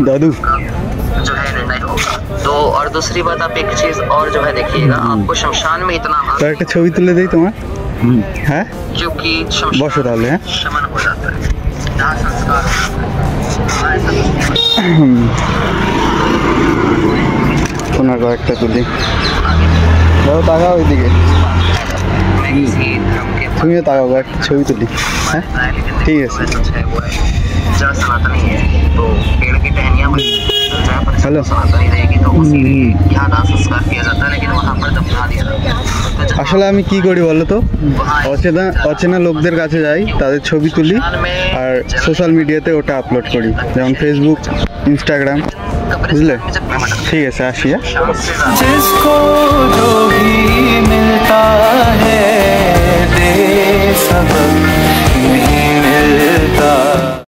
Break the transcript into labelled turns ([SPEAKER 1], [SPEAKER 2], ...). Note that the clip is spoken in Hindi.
[SPEAKER 1] दादू
[SPEAKER 2] जो है निर्णय होगा। तो और दूसरी बात, आप एक चीज और जो है देखिएगा, आपको शमशान में इतना
[SPEAKER 1] একটা ছবি তুলে দেই তোমার। হ্যাঁ
[SPEAKER 2] क्योंकि
[SPEAKER 1] বসো তাহলে। হ্যাঁ
[SPEAKER 2] शमन हो जाता है, दाह संस्कार हो जाता है।
[SPEAKER 1] ওনার কয়েকটা তুলি দাও, তাকাও ওইদিকে,
[SPEAKER 2] मैं किसी धर्म के
[SPEAKER 1] তুমিও তাকাও, একটা ছবি তুলি। হ্যাঁ ঠিক আছে।
[SPEAKER 2] जड़ सनातनी है, तो पेड़ की टहनियाँ
[SPEAKER 1] हेलो।
[SPEAKER 2] सनातनी रहेगी, तो उसी यहाँ दाह संस्कार किया जाता है, लेकिन वहाँ पर दफना दिया जाता है।
[SPEAKER 1] আসলে আমি কি করি বলো তো, অচেনা লোকদের কাছে যাই, তাদের ছবি তুলি আর সোশ্যাল মিডিয়াতে ওটা আপলোড করি, যেমন ফেসবুক, ইনস্টাগ্রাম, বুঝলে? ঠিক আছে, আসি।
[SPEAKER 3] जिसको जो भी मिलता है दे सबक